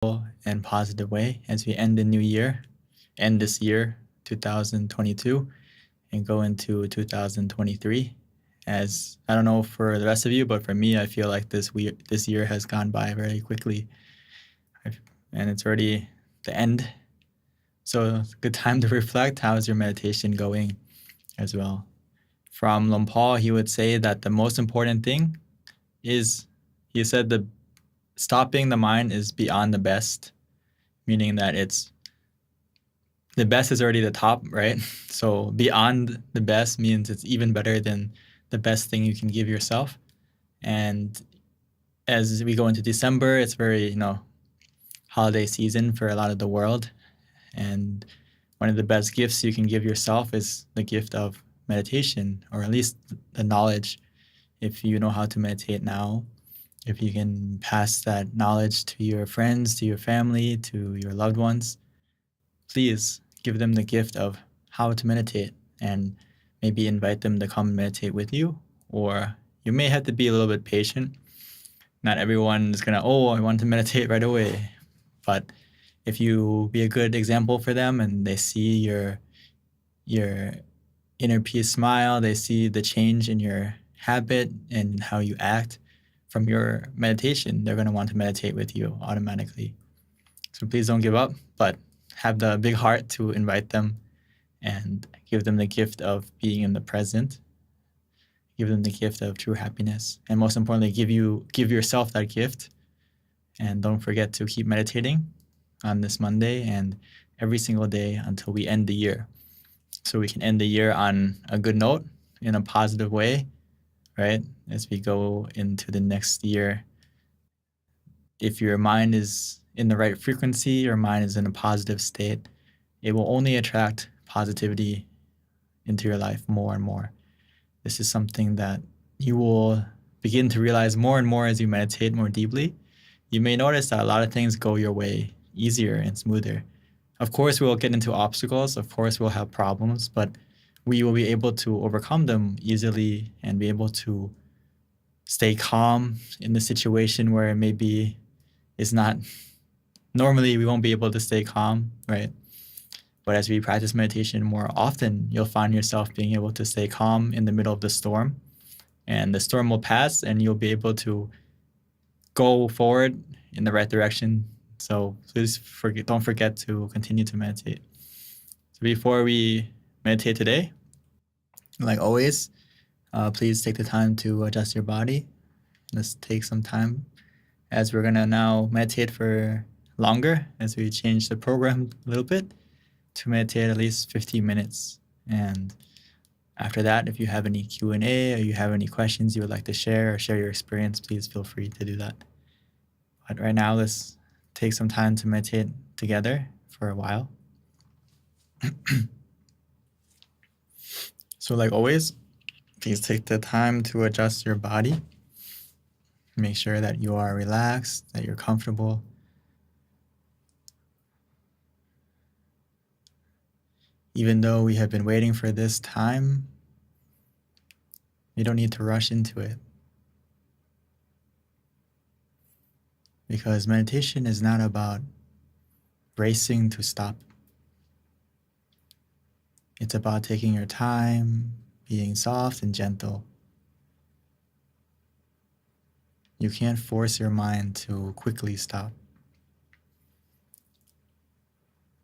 and positive way as we end this year, 2022, and go into 2023. As I don't know for the rest of you, but for me, I feel like this year has gone by very quickly, and it's already the end. So it's a good time to reflect. How is your meditation going as well? From Paul, he would say that the most important thing is, he said, the stopping the mind is beyond the best, meaning that the best is already the top, right? So beyond the best means it's even better than the best thing you can give yourself. And as we go into December, it's very, holiday season for a lot of the world. And one of the best gifts you can give yourself is the gift of meditation, or at least the knowledge. If you know how to meditate now, if you can pass that knowledge to your friends, to your family, to your loved ones, please give them the gift of how to meditate, and maybe invite them to come meditate with you. Or you may have to be a little bit patient. Not everyone is gonna, oh, I want to meditate right away. But if you be a good example for them and they see your inner peace smile, they see the change in your habit and how you act from your meditation, they're going to want to meditate with you automatically. So please don't give up, but have the big heart to invite them and give them the gift of being in the present. Give them the gift of true happiness. And most importantly, give yourself that gift. And don't forget to keep meditating on this Monday and every single day until we end the year. So we can end the year on a good note, in a positive way, right? As we go into the next year. If your mind is in the right frequency, your mind is in a positive state, it will only attract positivity into your life more and more. This is something that you will begin to realize more and more as you meditate more deeply. You may notice that a lot of things go your way easier and smoother. Of course, we'll get into obstacles. Of course, we'll have problems, but we will be able to overcome them easily and be able to stay calm in the situation where maybe it's not. Normally, we won't be able to stay calm, right? But as we practice meditation more often, you'll find yourself being able to stay calm in the middle of the storm, and the storm will pass and you'll be able to go forward in the right direction. So please don't forget to continue to meditate. So before we meditate today, like always, please take the time to adjust your body. Let's take some time, as we're gonna now meditate for longer, as we change the program a little bit to meditate at least 15 minutes. And after that, if you have any Q&A or you have any questions you would like to share or share your experience, please feel free to do that. But right now, let's take some time to meditate together for a while. So like always, please take the time to adjust your body. Make sure that you are relaxed, that you're comfortable. Even though we have been waiting for this time, you don't need to rush into it. Because meditation is not about racing to stop. It's about taking your time, being soft and gentle. You can't force your mind to quickly stop.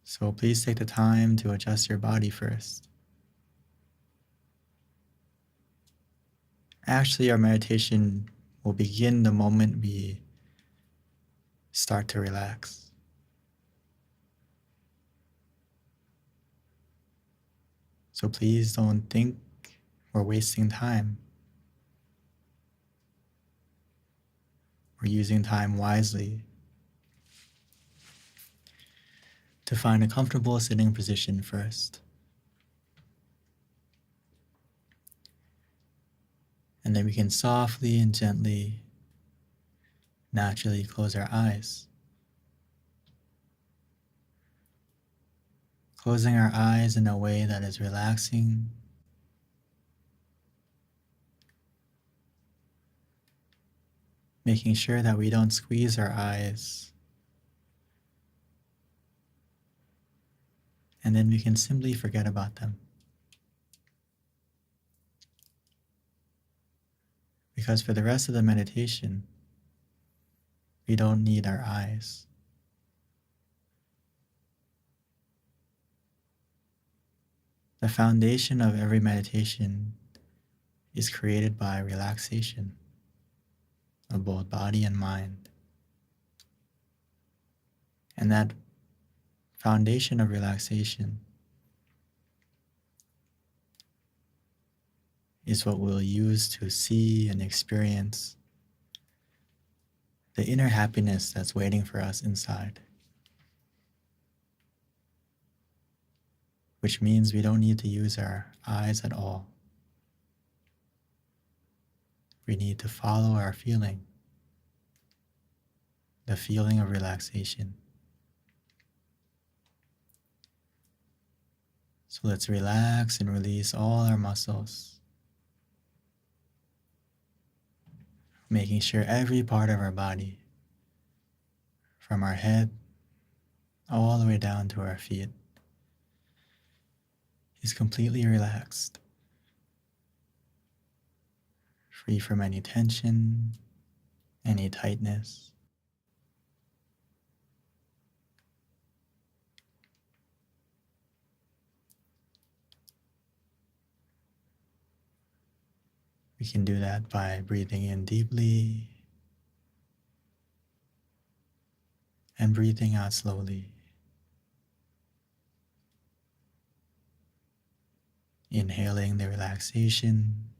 So please take the time to adjust your body first. Actually, our meditation will begin the moment we start to relax. So please don't think we're wasting time. We're using time wisely to find a comfortable sitting position first. And then we can softly and gently, naturally close our eyes. Closing our eyes in a way that is relaxing, making sure that we don't squeeze our eyes and then we can simply forget about them. Because for the rest of the meditation, we don't need our eyes. The foundation of every meditation is created by relaxation of both body and mind. And that foundation of relaxation is what we'll use to see and experience the inner happiness that's waiting for us inside. Which means we don't need to use our eyes at all. We need to follow our feeling, the feeling of relaxation. So let's relax and release all our muscles, making sure every part of our body, from our head all the way down to our feet, is completely relaxed, free from any tension, any tightness. We can do that by breathing in deeply and breathing out slowly. Inhaling the relaxation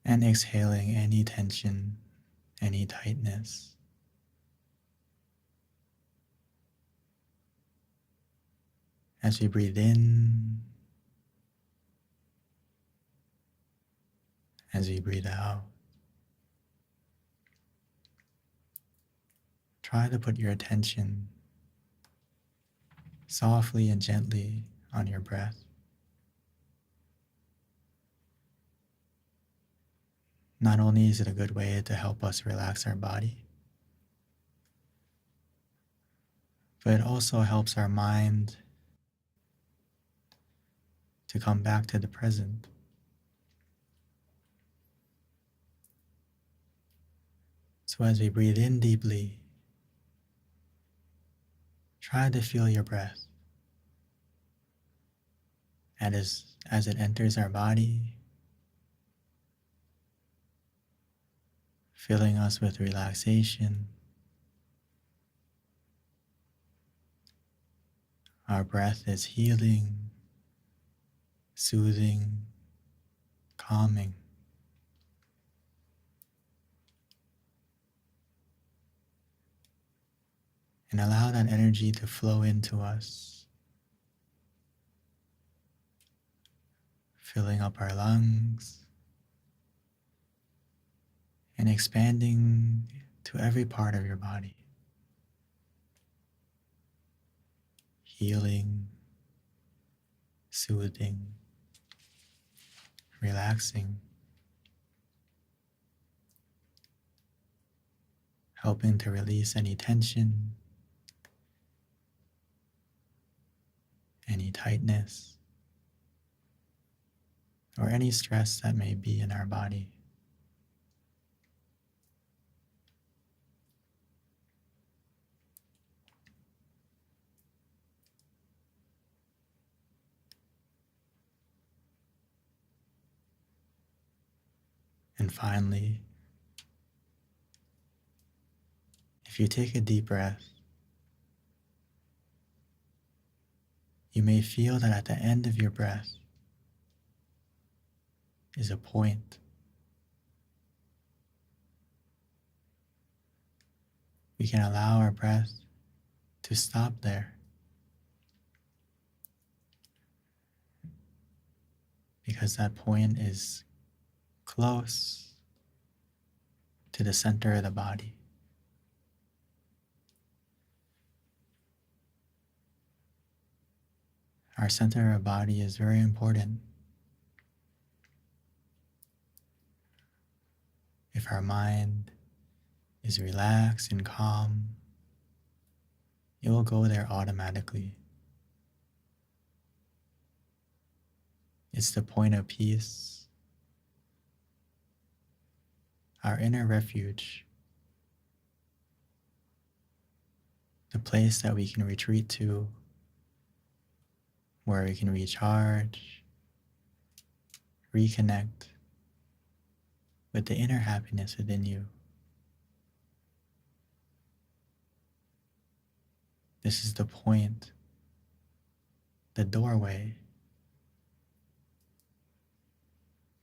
and exhaling any tension, any tightness. As we breathe in, as we breathe out, try to put your attention softly and gently on your breath. Not only is it a good way to help us relax our body, but it also helps our mind to come back to the present. So as we breathe in deeply, try to feel your breath. And as it enters our body, filling us with relaxation, our breath is healing, soothing, calming. And allow that energy to flow into us, filling up our lungs and expanding to every part of your body, healing, soothing, relaxing, helping to release any tension, any tightness, or any stress that may be in our body. And finally, if you take a deep breath, you may feel that at the end of your breath is a point. We can allow our breath to stop there, because that point is close to the center of the body. Our center of body is very important. If our mind is relaxed and calm, it will go there automatically. It's the point of peace, our inner refuge, the place that we can retreat to, where we can recharge, reconnect with the inner happiness within you. This is the point, the doorway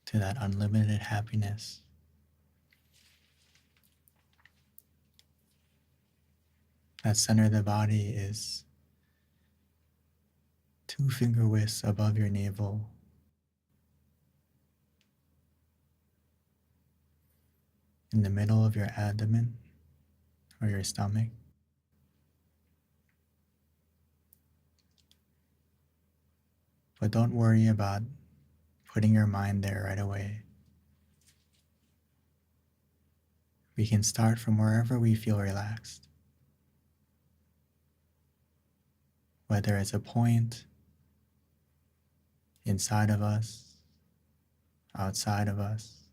to that unlimited happiness. That center of the body is 2 finger widths above your navel. In the middle of your abdomen or your stomach. But don't worry about putting your mind there right away. We can start from wherever we feel relaxed. Whether it's a point inside of us, outside of us,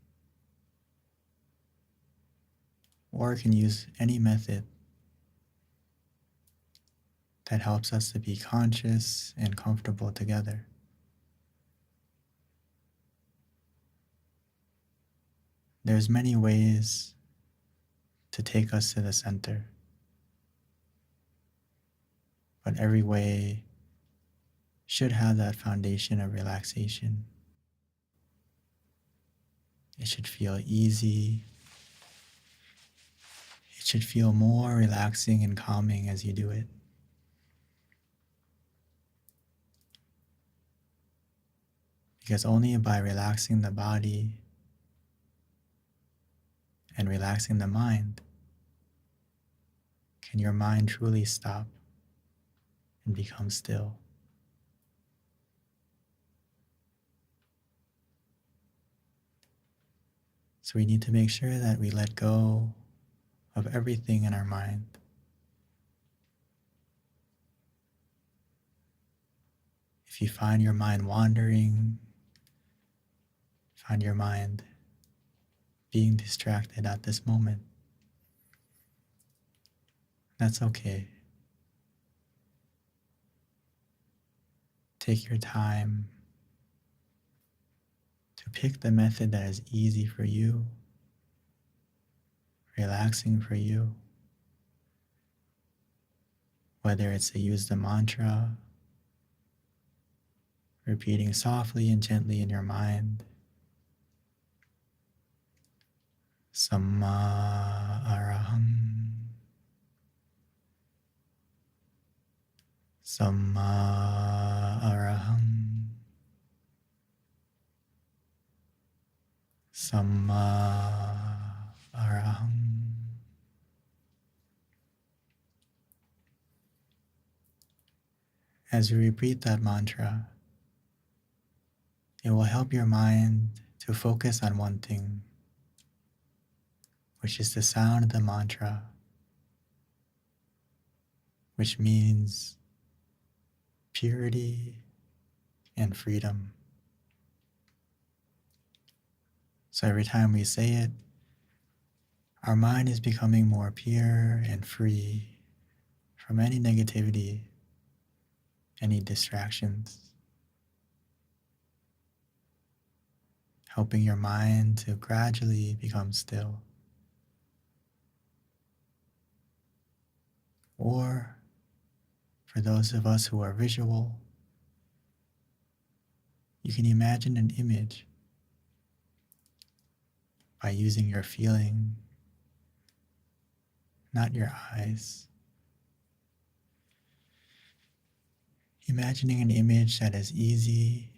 or can use any method that helps us to be conscious and comfortable together. There's many ways to take us to the center, but every way should have that foundation of relaxation. It should feel easy. It should feel more relaxing and calming as you do it. Because only by relaxing the body and relaxing the mind can your mind truly stop and become still. So we need to make sure that we let go of everything in our mind. If you find your mind wandering, find your mind being distracted at this moment, that's okay. Take your time to pick the method that is easy for you, relaxing for you, whether it's to use the mantra, repeating softly and gently in your mind, Samma Araham, Samma Araham, Samma Araham. As you repeat that mantra, it will help your mind to focus on one thing, which is the sound of the mantra, which means purity and freedom. So every time we say it, our mind is becoming more pure and free from any negativity, any distractions, helping your mind to gradually become still. Or, for those of us who are visual, you can imagine an image by using your feeling, not your eyes. Imagining an image that is easy,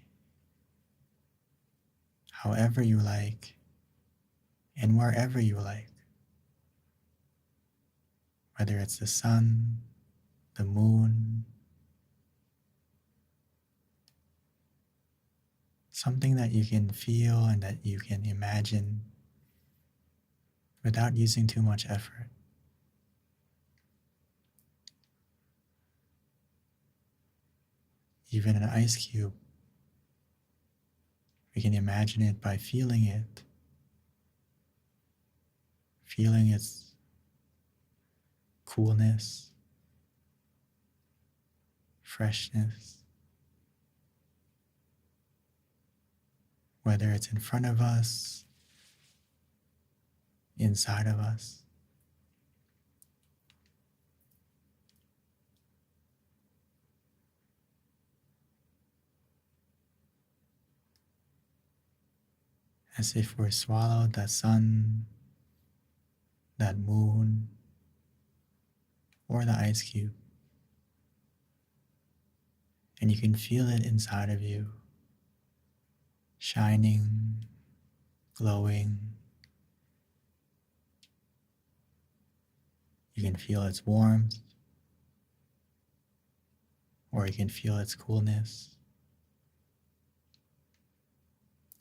however you like, and wherever you like. Whether it's the sun, the moon, something that you can feel and that you can imagine without using too much effort. even an ice cube. We can imagine it by feeling its coolness, freshness, whether it's in front of us, inside of us. As if we're swallowed that sun, that moon, or the ice cube. And you can feel it inside of you, shining, glowing. You can feel its warmth, or you can feel its coolness.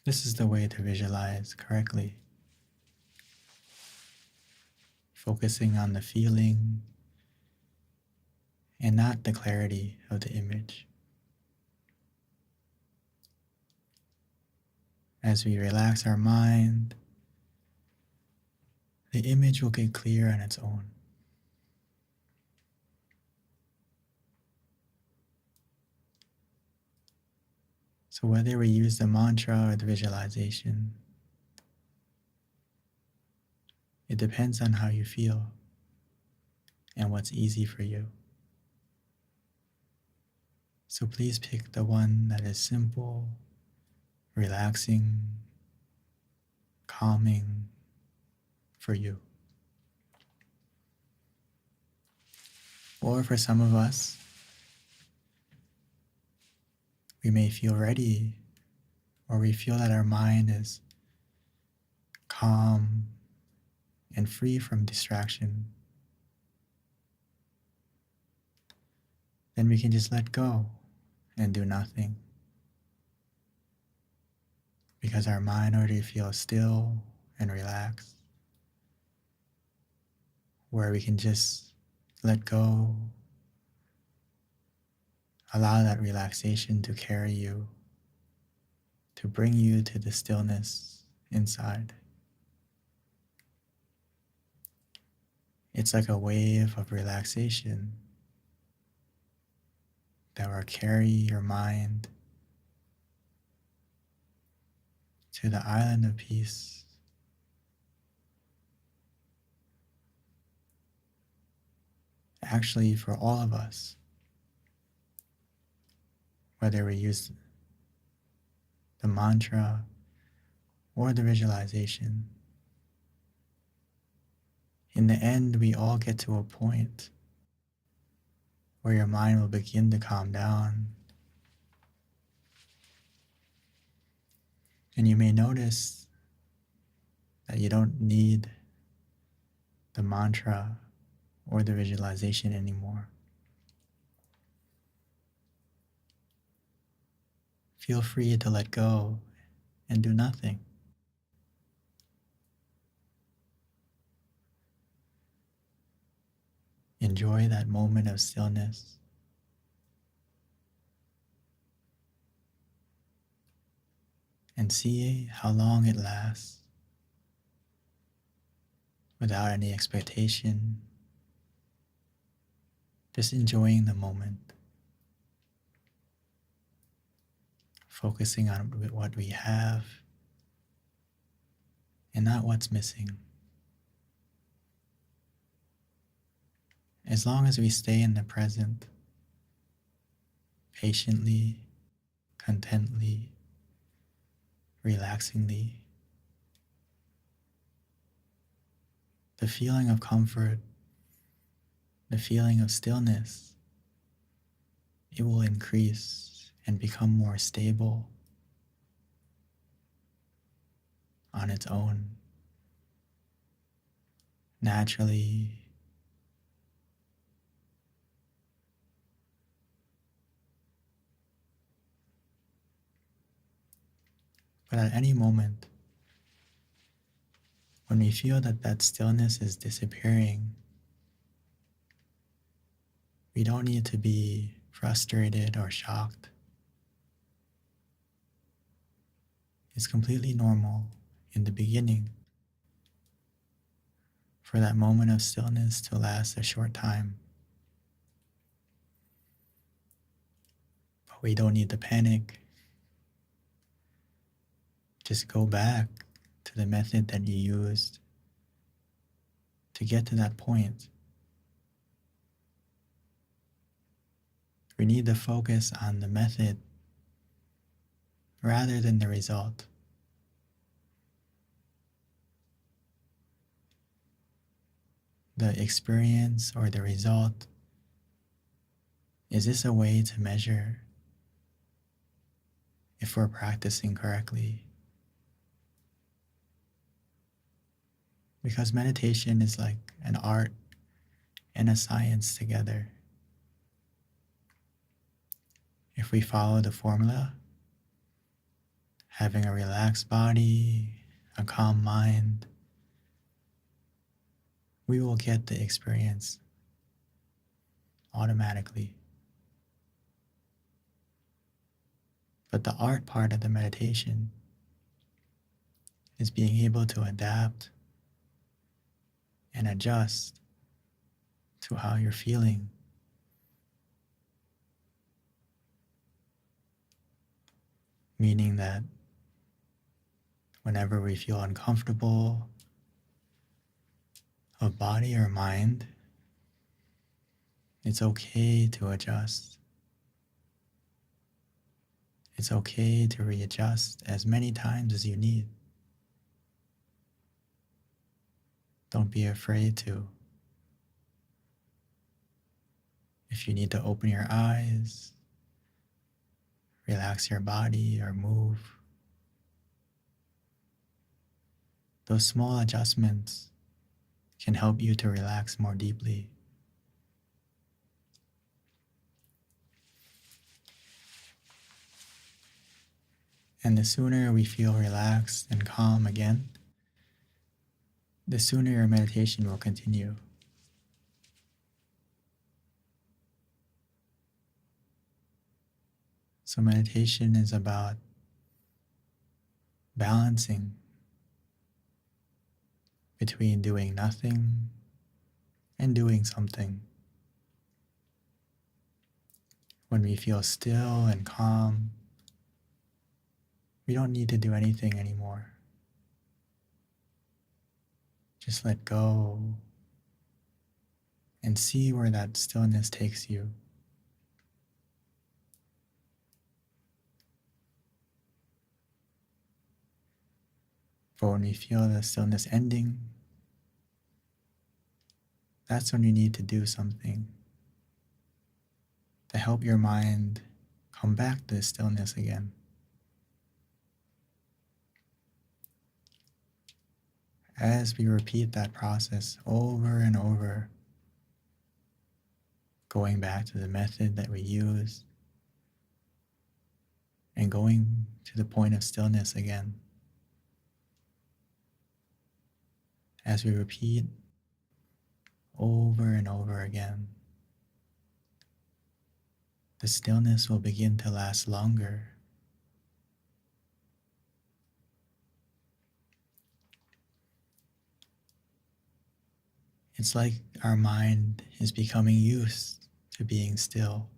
This is the way to visualize correctly. Focusing on the feeling and not the clarity of the image. As we relax our mind, the image will get clear on its own. So whether we use the mantra or the visualization, it depends on how you feel and what's easy for you. So please pick the one that is simple, relaxing, calming for you. Or for some of us, we may feel ready, or we feel that our mind is calm and free from distraction. Then we can just let go and do nothing, because our mind already feels still and relaxed, where we can just let go, allow that relaxation to carry you, to bring you to the stillness inside. It's like a wave of relaxation that will carry your mind to the island of peace. Actually, for all of us, whether we use the mantra or the visualization, in the end, we all get to a point where your mind will begin to calm down. And you may notice that you don't need the mantra or the visualization anymore. Feel free to let go and do nothing. Enjoy that moment of stillness. And see how long it lasts without any expectation, just enjoying the moment, focusing on what we have and not what's missing. As long as we stay in the present, patiently, contently, relaxingly, the feeling of comfort, the feeling of stillness, it will increase and become more stable on its own, naturally. But at any moment, when we feel that stillness is disappearing, we don't need to be frustrated or shocked. It's completely normal in the beginning for that moment of stillness to last a short time. But we don't need to panic. Just go back to the method that you used to get to that point. We need to focus on the method rather than the result. The experience or the result, is this a way to measure if we're practicing correctly? Because meditation is like an art and a science together. If we follow the formula, having a relaxed body, a calm mind, we will get the experience automatically. But the art part of the meditation is being able to adapt and adjust to how you're feeling. Meaning that whenever we feel uncomfortable of body or mind, it's okay to adjust. It's okay to readjust as many times as you need. Don't be afraid to. If you need to open your eyes, relax your body, or move, those small adjustments can help you to relax more deeply. And the sooner we feel relaxed and calm again, the sooner your meditation will continue. So meditation is about balancing between doing nothing and doing something. When we feel still and calm, we don't need to do anything anymore. Just let go and see where that stillness takes you. But when we feel the stillness ending, that's when you need to do something to help your mind come back to stillness again. As we repeat that process over and over, going back to the method that we use and going to the point of stillness again. As we repeat over and over again, the stillness will begin to last longer. It's like our mind is becoming used to being still.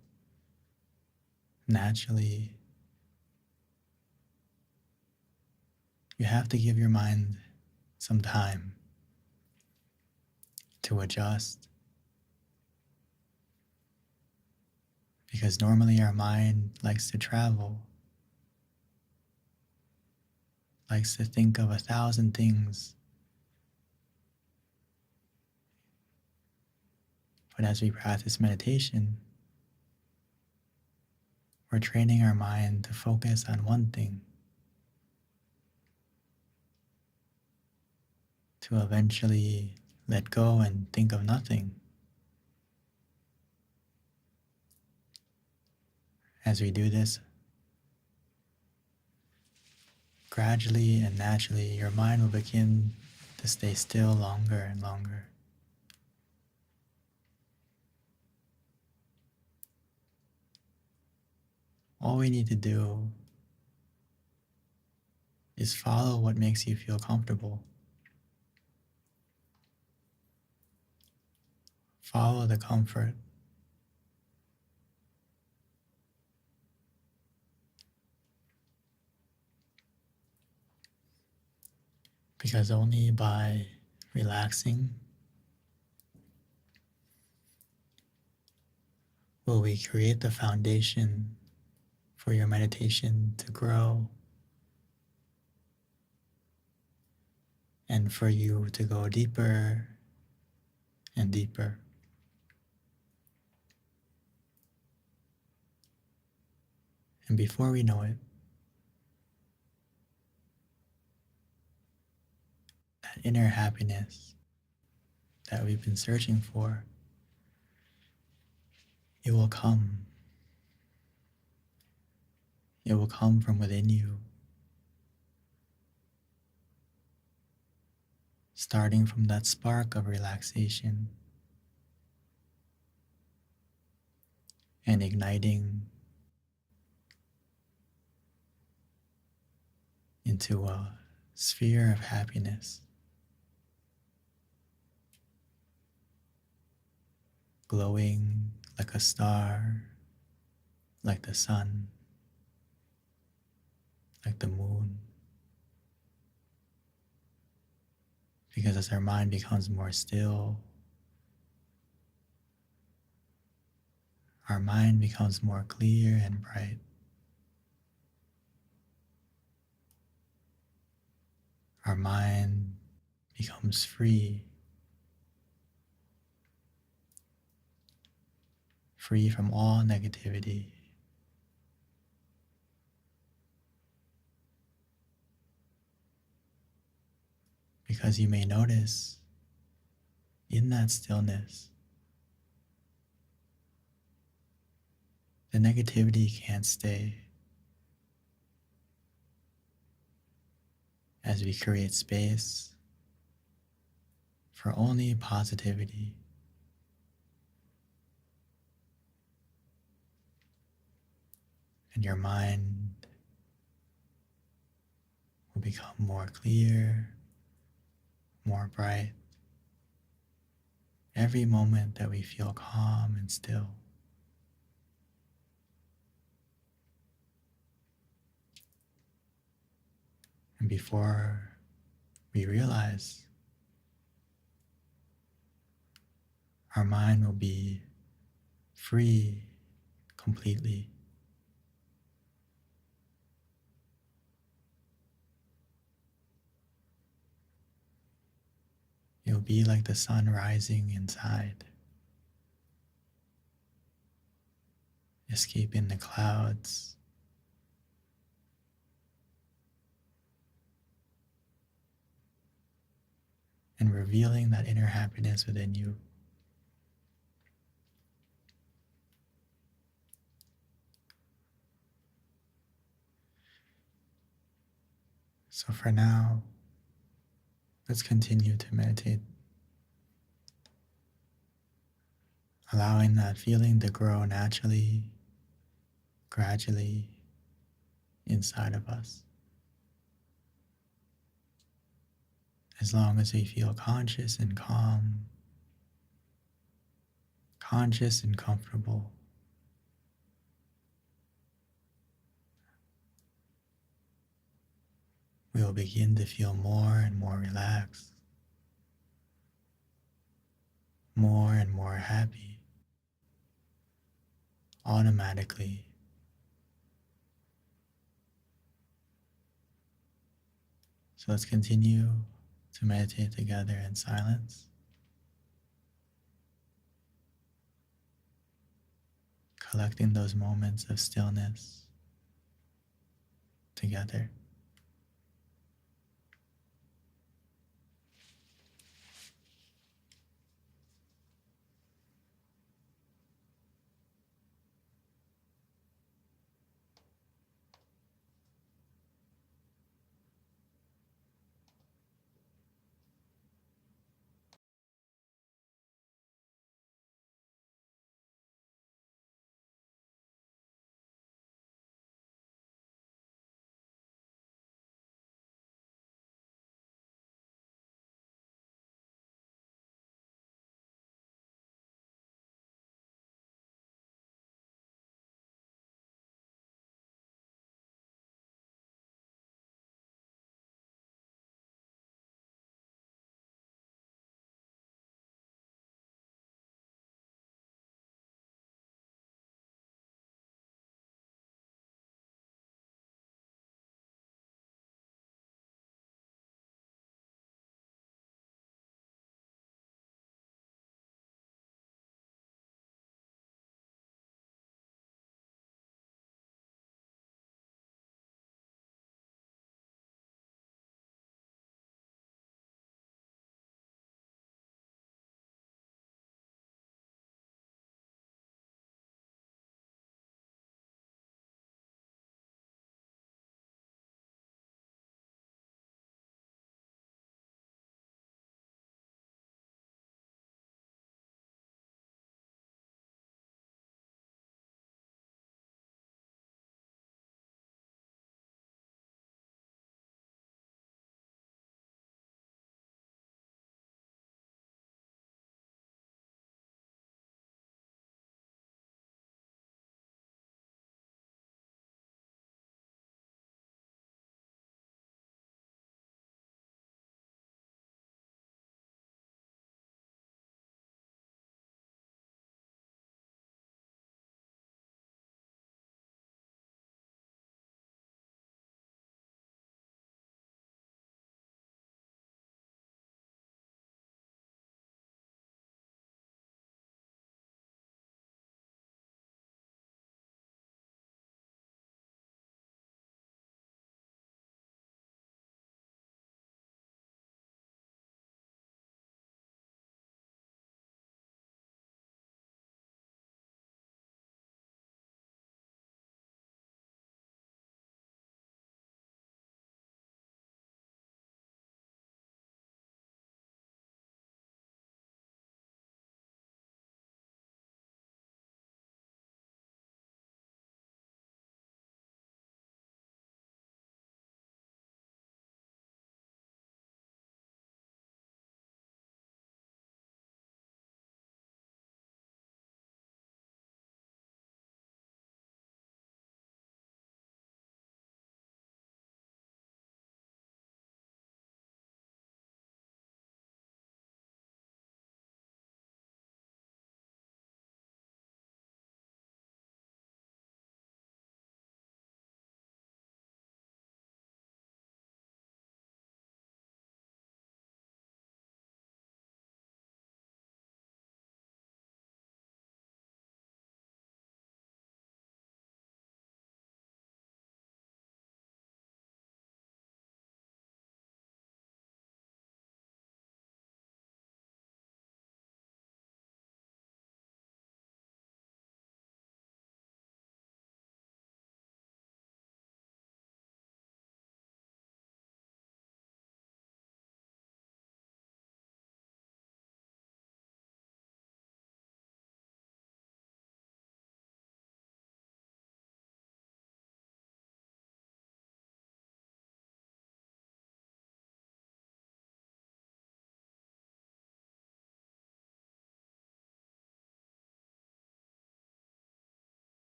Naturally, you have to give your mind some time to adjust. Because normally our mind likes to travel, likes to think of 1,000 things. But as we practice meditation, we're training our mind to focus on one thing, to eventually let go and think of nothing. As we do this, gradually and naturally, your mind will begin to stay still longer and longer. All we need to do is follow what makes you feel comfortable. Follow the comfort. Because only by relaxing will we create the foundation for your meditation to grow and for you to go deeper and deeper. And before we know it, that inner happiness that we've been searching for, it will come. It will come from within you, starting from that spark of relaxation and igniting into a sphere of happiness, glowing like a star, like the sun, like the moon. Because as our mind becomes more still, our mind becomes more clear and bright. Our mind becomes free, free from all negativity. Because you may notice in that stillness, the negativity can't stay. As we create space for only positivity. And your mind will become more clear, more bright, every moment that we feel calm and still. And before we realize, our mind will be free completely. It will be like the sun rising inside, escaping the clouds, and revealing that inner happiness within you. So for now, let's continue to meditate, allowing that feeling to grow naturally, gradually inside of us. As long as we feel conscious and calm, conscious and comfortable, we will begin to feel more and more relaxed, more and more happy, automatically. So let's continue to meditate together in silence, collecting those moments of stillness together.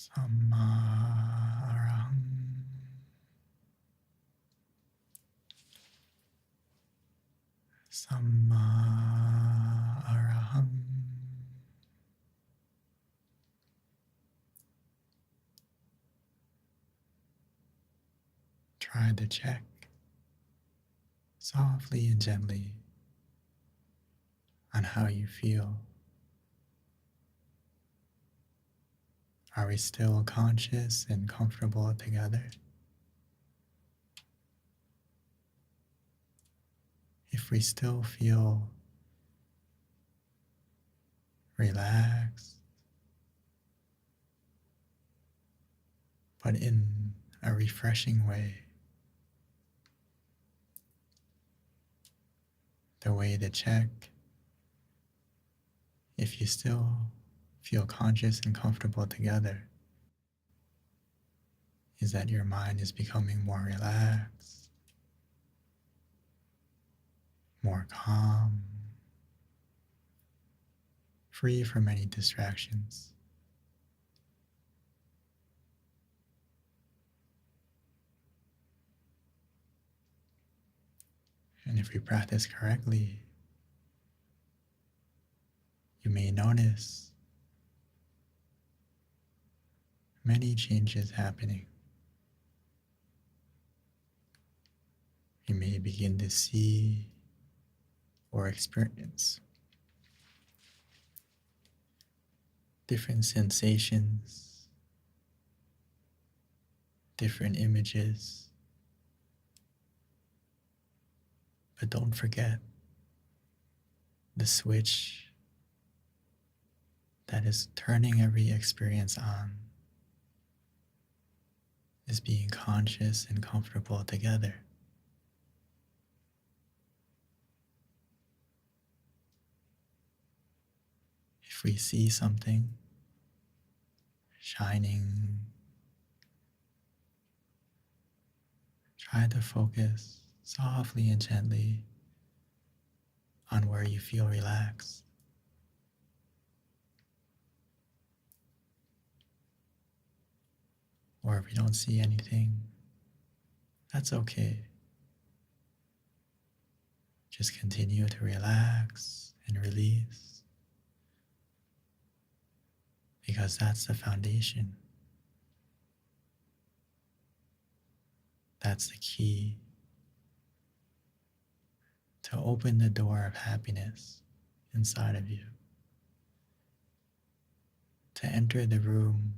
Samma Arahang. Samma Arahang. Try to check softly and gently on how you feel. Are we still conscious and comfortable together? If we still feel relaxed, but in a refreshing way, the way to check if you still feel conscious and comfortable together is that your mind is becoming more relaxed, more calm, free from any distractions. And if we practice correctly, you may notice many changes happening. You may begin to see or experience different sensations, different images. But don't forget the switch that is turning every experience on is being conscious and comfortable together. If we see something shining, try to focus softly and gently on where you feel relaxed. Or if you don't see anything, that's okay. Just continue to relax and release, because that's the foundation. That's the key to open the door of happiness inside of you, to enter the room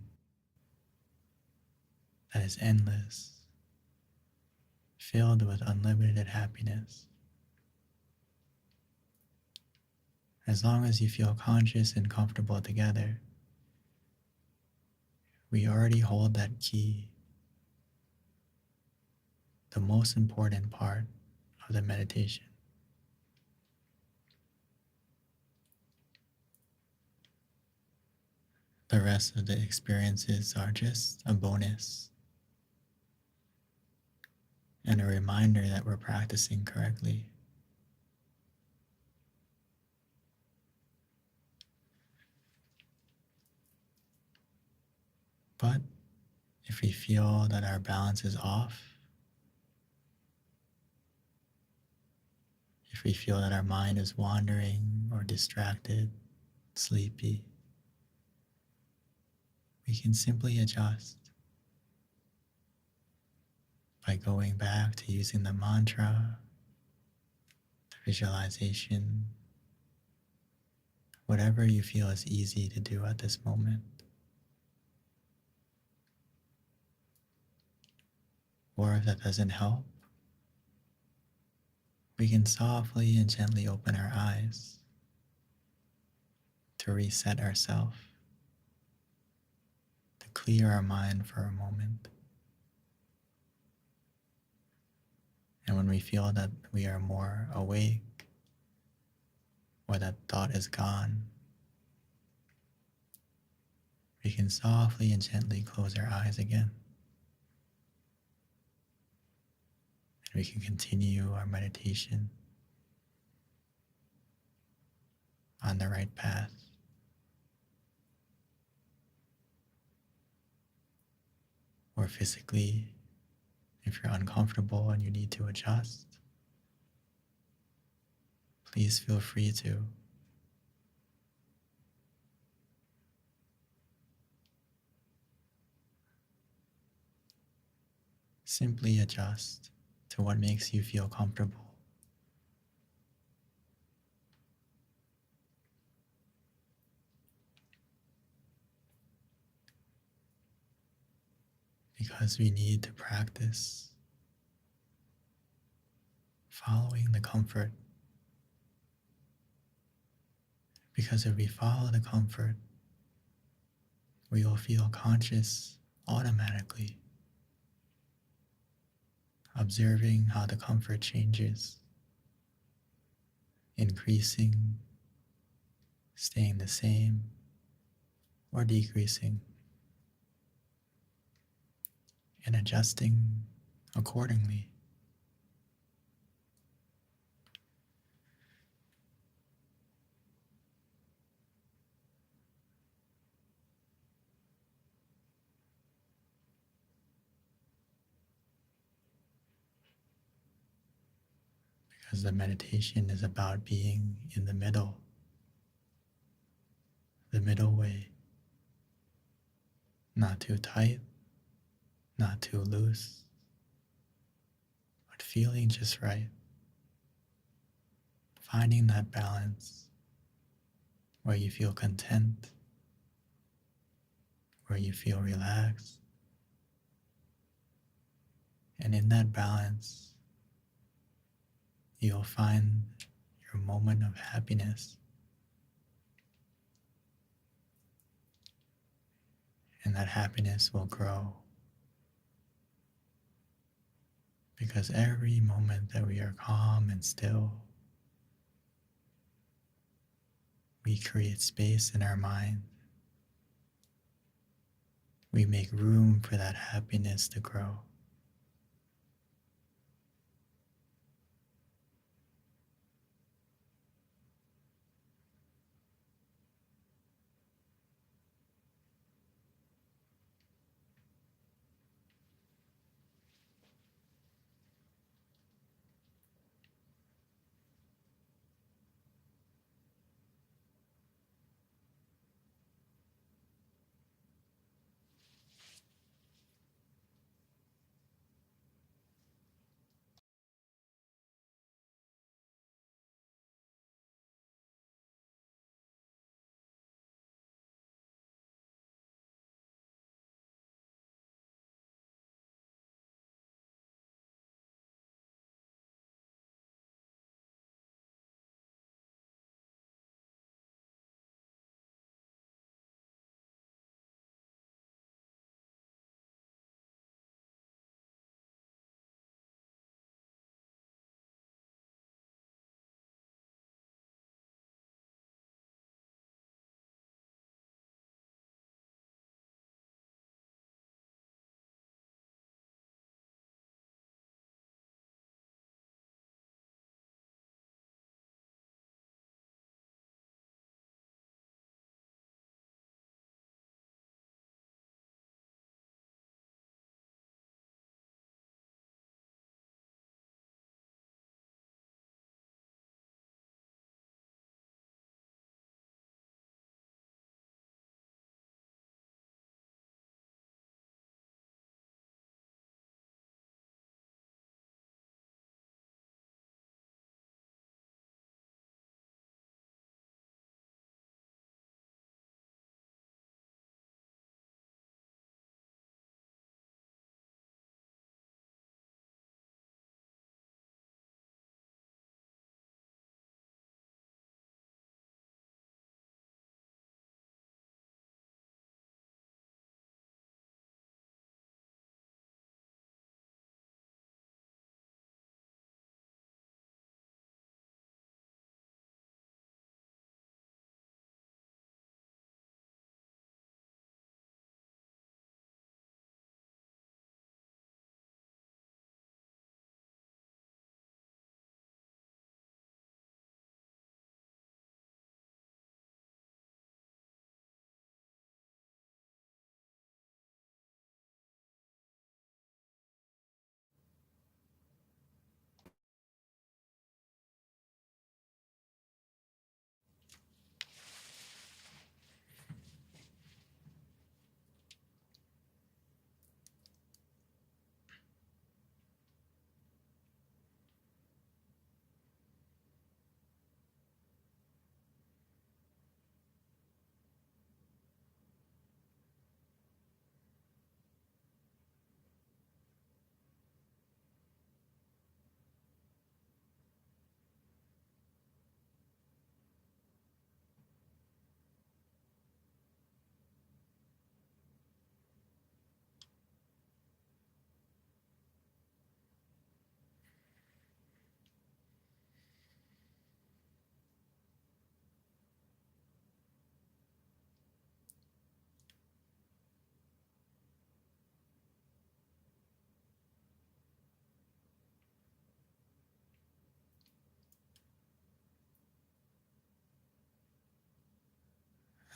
that is endless, filled with unlimited happiness. As long as you feel conscious and comfortable together, we already hold that key, the most important part of the meditation. The rest of the experiences are just a bonus and a reminder that we're practicing correctly. But if we feel that our balance is off, if we feel that our mind is wandering or distracted, sleepy, we can simply adjust by going back to using the mantra, the visualization, whatever you feel is easy to do at this moment. Or if that doesn't help, we can softly and gently open our eyes to reset ourselves, to clear our mind for a moment. And when we feel that we are more awake, or that thought is gone, we can softly and gently close our eyes again. And we can continue our meditation on the right path. or physically, if you're uncomfortable and you need to adjust, please feel free to. Simply adjust to what makes you feel comfortable. Because we need to practice following the comfort. Because if we follow the comfort, we will feel conscious automatically, observing how the comfort changes, increasing, staying the same, or decreasing, and adjusting accordingly. Because the meditation is about being in the middle way, not too tight, not too loose, but feeling just right. Finding that balance where you feel content, where you feel relaxed, and in that balance, you'll find your moment of happiness. And that happiness will grow. Because every moment that we are calm and still, we create space in our mind. We make room for that happiness to grow.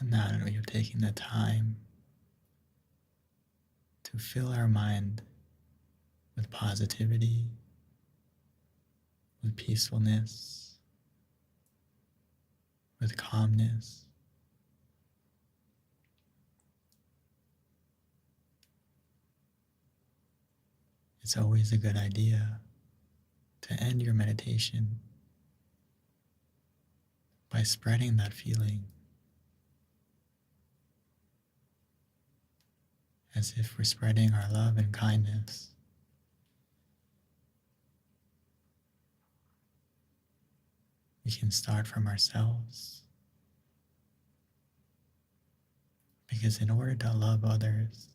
And now that we have taken the time to fill our mind with positivity, with peacefulness, with calmness, it's always a good idea to end your meditation by spreading that feeling as if we're spreading our love and kindness. We can start from ourselves, because in order to love others,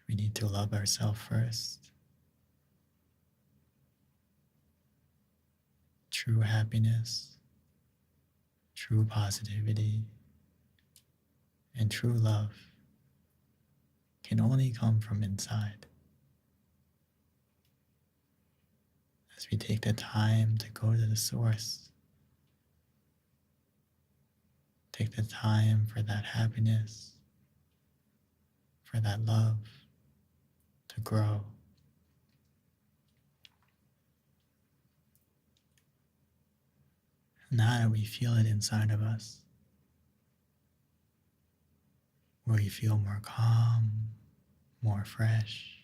we need to love ourselves first. True happiness, true positivity, and true love can only come from inside. As we take the time to go to the source, take the time for that happiness, for that love to grow. Now that we feel it inside of us, where we feel more calm, more fresh,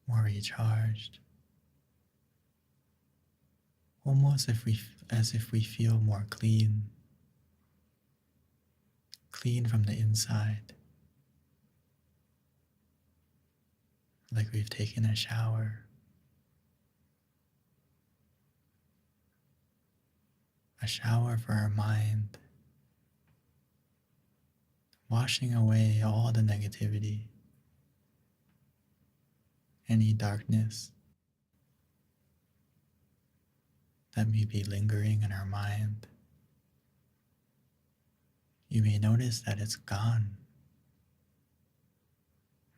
more recharged, almost as if we feel more clean from the inside, like we've taken a shower, for our mind, washing away all the negativity, any darkness that may be lingering in our mind. You may notice that it's gone,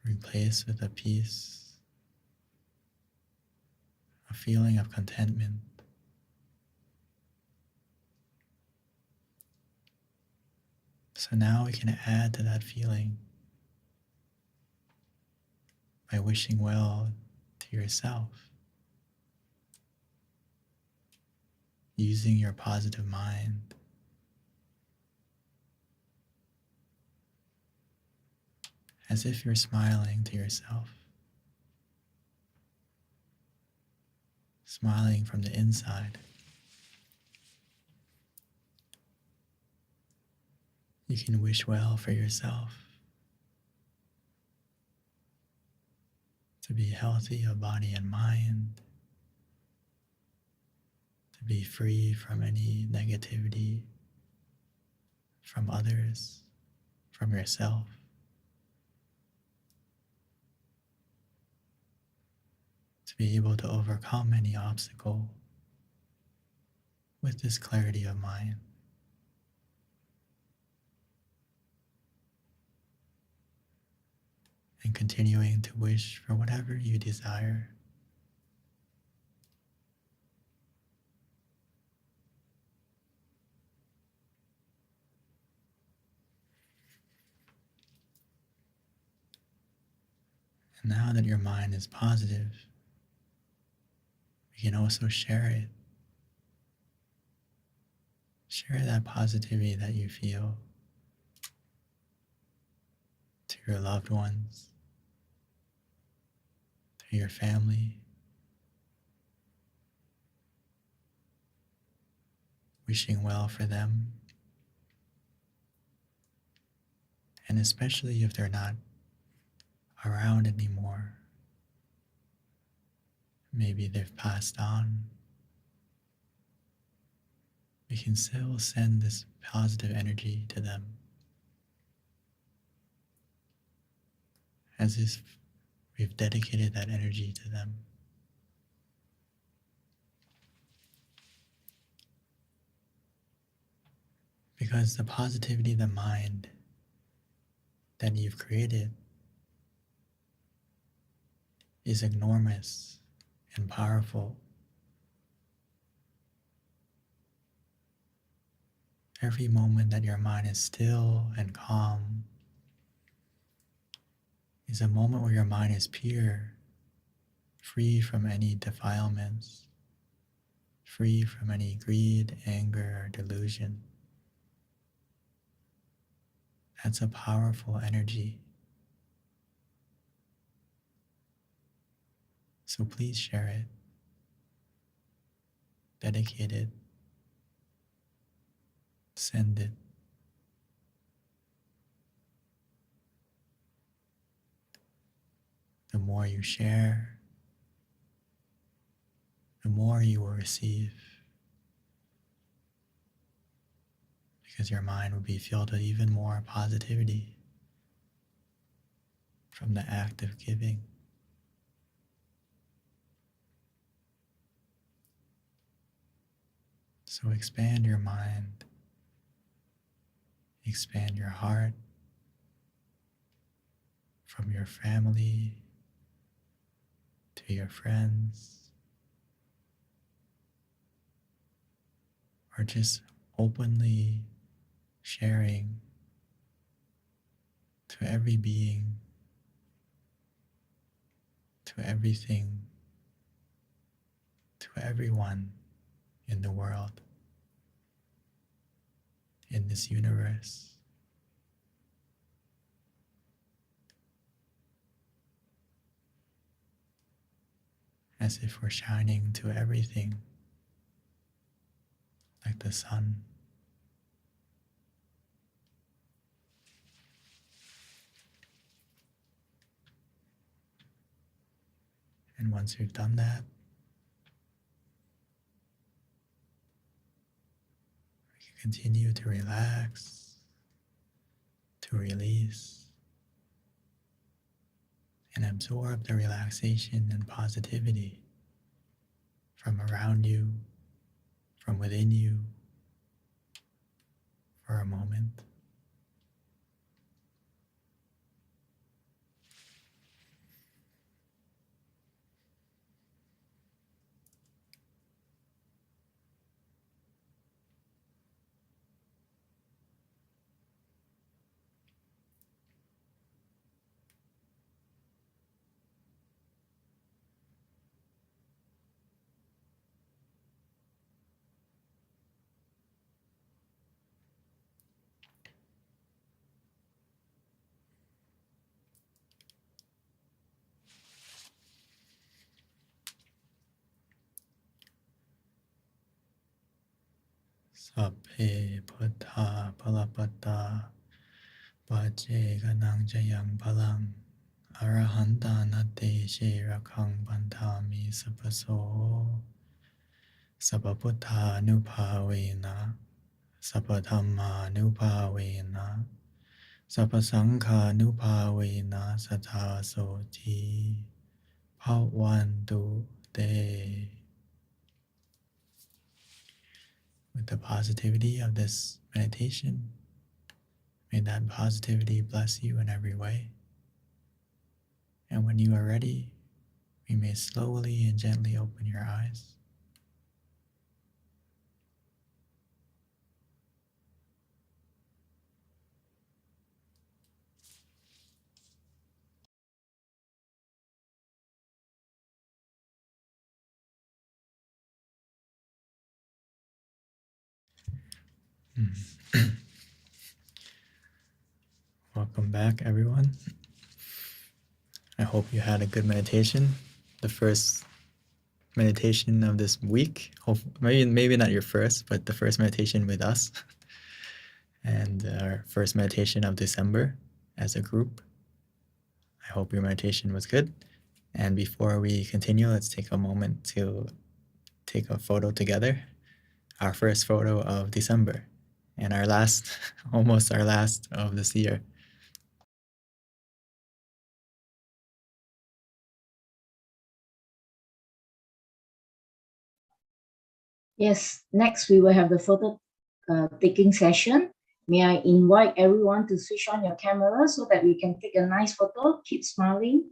replaced with a peace, a feeling of contentment. So now we can add to that feeling by wishing well to yourself, using your positive mind, as if you're smiling to yourself, smiling from the inside. You can wish well for yourself, to be healthy of body and mind, to be free from any negativity from others, from yourself. To be able to overcome any obstacle with this clarity of mind. And continuing to wish for whatever you desire. And now that your mind is positive, we can also share it. Share that positivity that you feel to your loved ones, to your family, wishing well for them, and especially if they're not around anymore, maybe they've passed on, we can still send this positive energy to them, as if we've dedicated that energy to them. Because the positivity of the mind that you've created is enormous and powerful. Every moment that your mind is still and calm is a moment where your mind is pure, free from any defilements, free from any greed, anger, or delusion. That's a powerful energy. So please share it, dedicate it, send it. The more you share, the more you will receive, because your mind will be filled with even more positivity from the act of giving. So expand your mind, expand your heart from your family to your friends, or just openly sharing to every being, to everything, to everyone in the world, in this universe. As if we're shining to everything like the sun. And once you've done that, you can continue to relax, to release, and absorb the relaxation and positivity from around you, from within you, for a moment. Sabbe Buddha Palapata Pache Ganang Jayang Palang Arahanta Nate Shirakang Bantami Sapaso Sababuddha Nupavena Sapadhamma Nupavena Sapasangha Nupavena Satha Soti Bhavantu Te. With the positivity of this meditation, may that positivity bless you in every way. And when you are ready, you may slowly and gently open your eyes. Welcome back, everyone. I hope you had a good meditation. The first meditation of this week. Maybe not your first, but the first meditation with us. And our first meditation of December as a group. I hope your meditation was good. And before we continue, let's take a moment to take a photo together. Our first photo of December and our last, almost our last of this year. Yes, next we will have the photo taking session. May I invite everyone to switch on your camera so that we can take a nice photo. Keep smiling.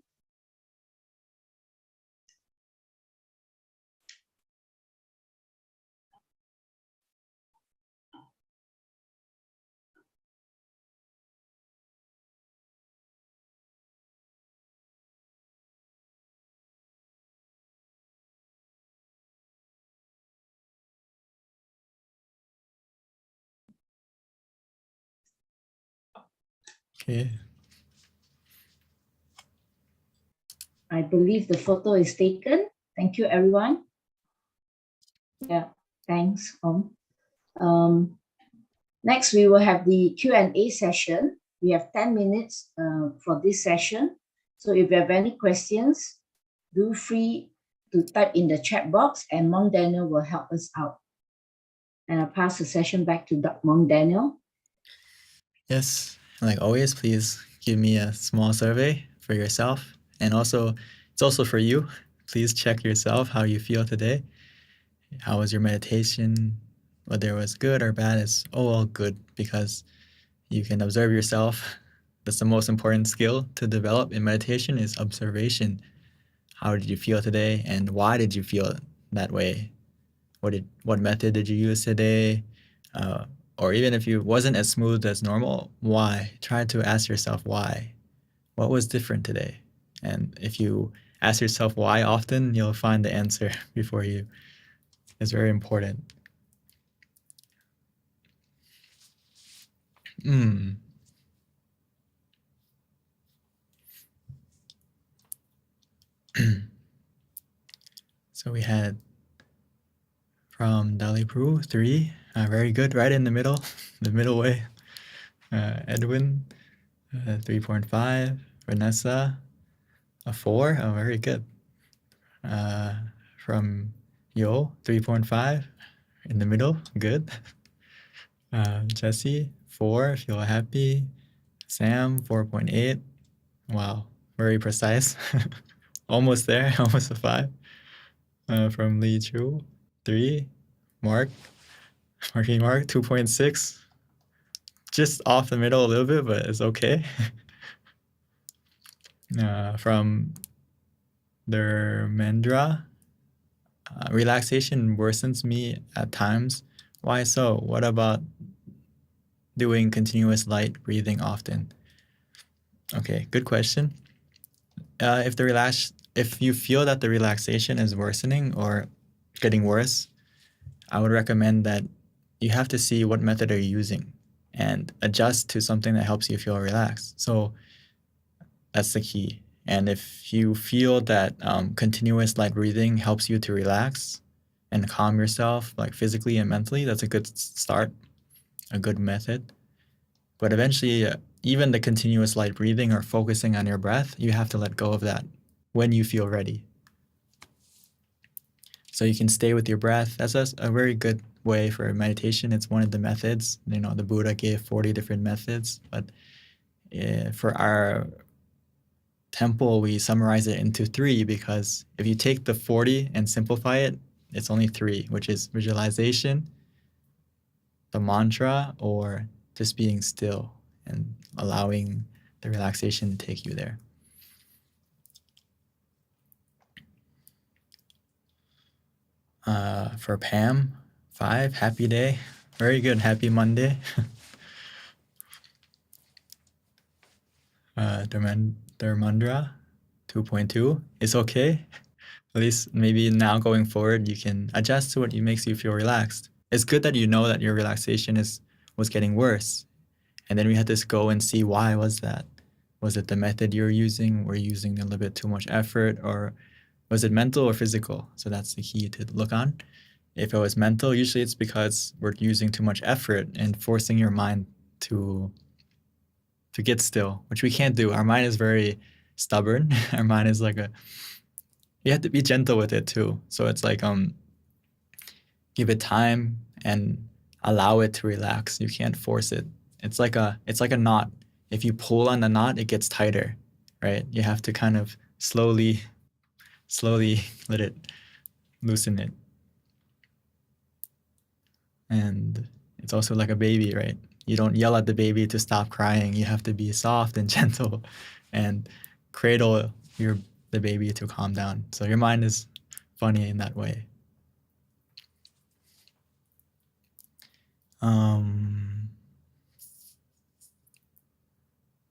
Okay. I believe the photo is taken. Thank you, everyone. Yeah, thanks, Om. Next, we will have the Q&A session. We have 10 minutes for this session. So if you have any questions, do free to type in the chat box and Monk Daniel will help us out. And I'll pass the session back to Monk Daniel. Yes, like always, please give me a small survey for yourself. And also, it's also for you. Please check yourself how you feel today. How was your meditation? Whether it was good or bad, it's all good because you can observe yourself. That's the most important skill to develop in meditation is observation. How did you feel today and why did you feel that way? What method did you use today? Or even if it wasn't as smooth as normal, why? Try to ask yourself why. What was different today? And if you ask yourself why often, you'll find the answer before you. It's very important. So we had from Dali Pru 3, very good, right in the middle, the middle way. Edwin, 3.5. Vanessa, a 4. Oh, very good. From Yo, 3.5. In the middle, good. Jesse, 4. Feel happy. Sam, 4.8. Wow, very precise. Almost there, almost a 5. From Lee Chu, 3. Mark, 2.6. Just off the middle a little bit, but it's okay. From Dharmendra, relaxation worsens me at times. Why so? What about doing continuous light breathing often? Okay, good question. If you feel that the relaxation is worsening or getting worse, I would recommend that you have to see what method are you using and adjust to something that helps you feel relaxed. So that's the key. And if you feel that continuous light breathing helps you to relax and calm yourself, like physically and mentally, that's a good start, a good method. But eventually, even the continuous light breathing or focusing on your breath, you have to let go of that when you feel ready. So you can stay with your breath. That's a very good way for meditation. It's one of the methods. The Buddha gave 40 different methods, but for our temple, we summarize it into 3 because if you take the 40 and simplify it, it's only 3, which is visualization, the mantra, or just being still and allowing the relaxation to take you there. For Pam, 5, happy day. Very good, happy Monday. Dharmendra, 2.2. It's okay. At least maybe now going forward, you can adjust to what makes you feel relaxed. It's good that you know that your relaxation was getting worse. And then we had to go and see why was that. Was it the method you're using? Were you using a little bit too much effort? Or was it mental or physical? So that's the key to look on. If it was mental, usually it's because we're using too much effort and forcing your mind to get still, which we can't do. Our mind is very stubborn. Our mind is like you have to be gentle with it too. So it's like give it time and allow it to relax. You can't force it. It's like a knot. If you pull on the knot, it gets tighter, right? You have to kind of slowly let it loosen it. And it's also like a baby, right? You don't yell at the baby to stop crying. You have to be soft and gentle and cradle the baby to calm down. So your mind is funny in that way.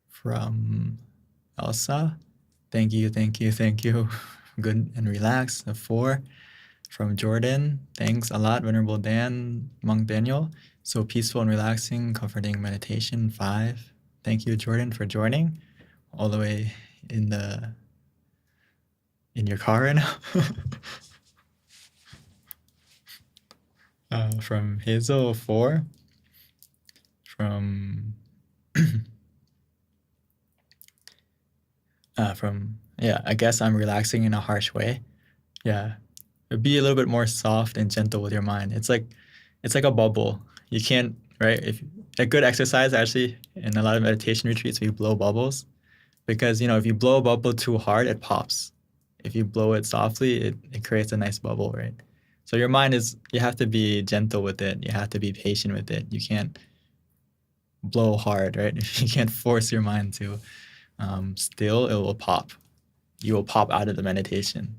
From Elsa, thank you. Good and relaxed, a 4. From Jordan, thanks a lot, Venerable Dan, Monk Daniel. So peaceful and relaxing, comforting meditation, 5. Thank you, Jordan, for joining all the way in your car right now. From Hazel 4, from I guess I'm relaxing in a harsh way. Yeah, be a little bit more soft and gentle with your mind. It's like a bubble. You can't, right? If a good exercise, actually, in a lot of meditation retreats, we blow bubbles because if you blow a bubble too hard, it pops. If you blow it softly, it creates a nice bubble, right? So your mind you have to be gentle with it. You have to be patient with it. You can't blow hard, right? You can't force your mind to still, it will pop. You will pop out of the meditation.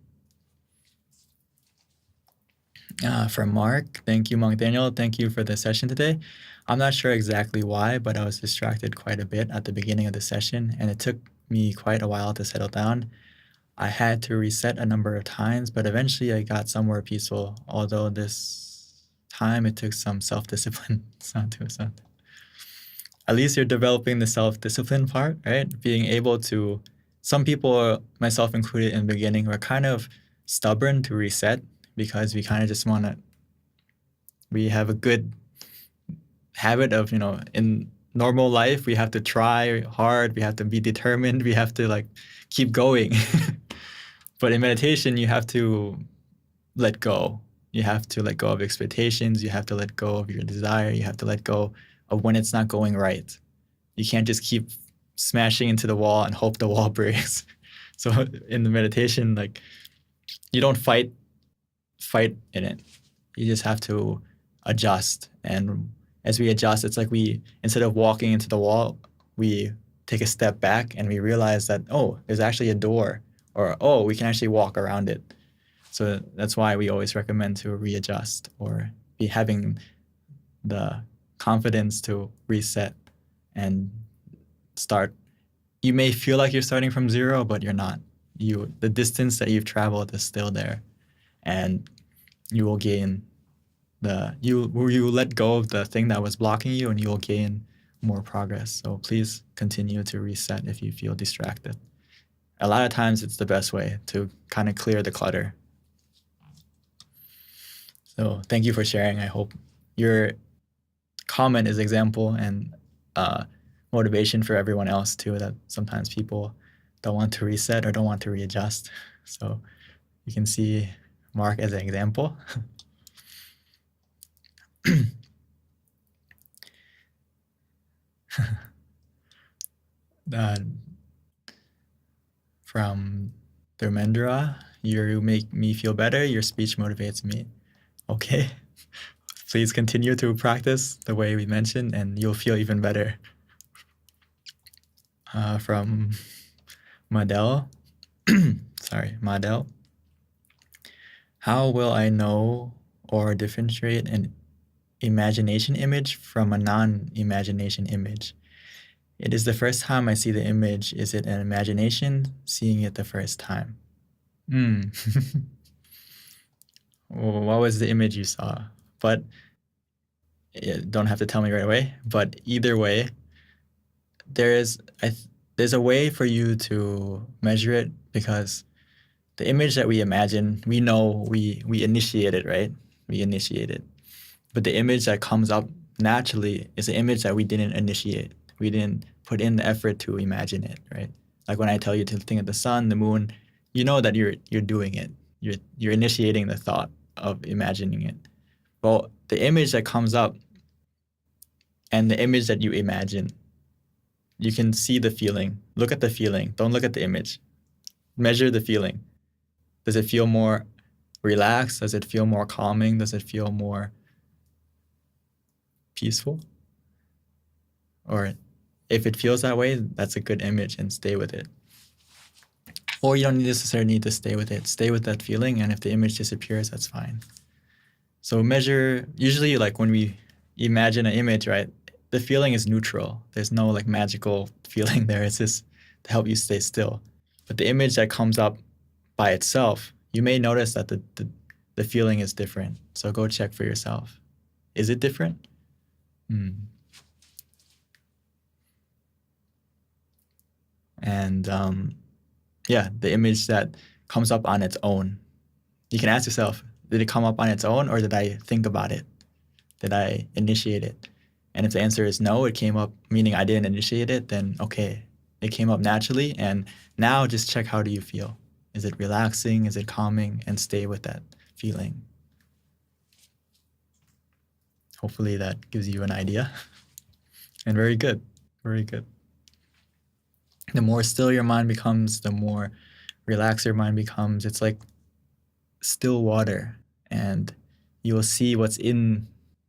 From Mark, thank you, Monk Daniel. Thank you for the session today. I'm not sure exactly why, but I was distracted quite a bit at the beginning of the session, and it took me quite a while to settle down. I had to reset a number of times, but eventually I got somewhere peaceful, although this time it took some self-discipline. At least you're developing the self-discipline part, right? Being able to, some people, myself included in the beginning, were kind of stubborn to reset because we kind of just we have a good habit of, in normal life, we have to try hard, we have to be determined, we have to keep going. But in meditation, you have to let go. You have to let go of expectations. You have to let go of your desire. You have to let go of when it's not going right. You can't just keep smashing into the wall and hope the wall breaks. So in the meditation, you don't fight in it. You just have to adjust. And as we adjust, it's like instead of walking into the wall, we take a step back and we realize that, oh, there's actually a door, or, oh, we can actually walk around it. So that's why we always recommend to readjust or be having the confidence to reset and start. You may feel like you're starting from zero, but you're not. The distance that you've traveled is still there, and you will gain you let go of the thing that was blocking you, and you will gain more progress. So please continue to reset if you feel distracted. A lot of times it's the best way to kind of clear the clutter. So thank you for sharing. I hope your comment is example and motivation for everyone else too, that sometimes people don't want to reset or don't want to readjust. So you can see Mark as an example. From Dharmendra, you make me feel better. Your speech motivates me. Okay. Please continue to practice the way we mentioned, and you'll feel even better. From Madel. Sorry, Madel. How will I know or differentiate an imagination image from a non-imagination image? It is the first time I see the image. Is it an imagination seeing it the first time? What was the image you saw? But you don't have to tell me right away. But either way, there's a way for you to measure it, because the image that we imagine, we know we initiate it, right? We initiate it. But the image that comes up naturally is an image that we didn't initiate. We didn't put in the effort to imagine it, right? Like when I tell you to think of the sun, the moon, you know that you're doing it. You're initiating the thought of imagining it. Well, the image that comes up and the image that you imagine, you can see the feeling. Look at the feeling. Don't look at the image. Measure the feeling. Does it feel more relaxed? Does it feel more calming? Does it feel more peaceful? Or if it feels that way, that's a good image, and stay with it. Or you don't necessarily need to stay with it. Stay with that feeling, and if the image disappears, that's fine. So measure, usually when we imagine an image, right, the feeling is neutral. There's no magical feeling there. It's just to help you stay still. But the image that comes up by itself, you may notice that the feeling is different. So go check for yourself. Is it different? And yeah, the image that comes up on its own. You can ask yourself, did it come up on its own or did I think about it? Did I initiate it? And if the answer is no, it came up, meaning I didn't initiate it, then okay, it came up naturally. And now just check, how do you feel? Is it relaxing? Is it calming? And stay with that feeling. Hopefully that gives you an idea. And very good. Very good. The more still your mind becomes, the more relaxed your mind becomes. It's like still water, and you will see what's in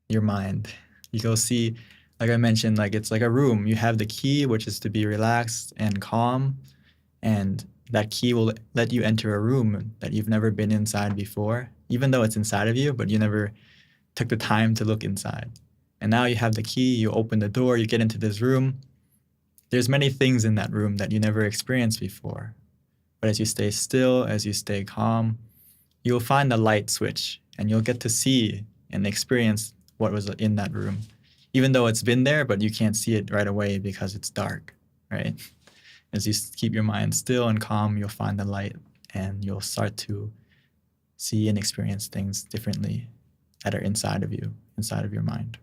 your mind. You'll see, like I mentioned, like it's like a room. You have the key, which is to be relaxed and calm, and that key will let you enter a room that you've never been inside before, even though it's inside of you, but you never took the time to look inside. And now you have the key, you open the door, you get into this room. There's many things in that room that you never experienced before. But as you stay still, as you stay calm, you'll find the light switch and you'll get to see and experience what was in that room. Even though it's been there, but you can't see it right away because it's dark, right? As you keep your mind still and calm, you'll find the light and you'll start to see and experience things differently that are inside of you, inside of your mind.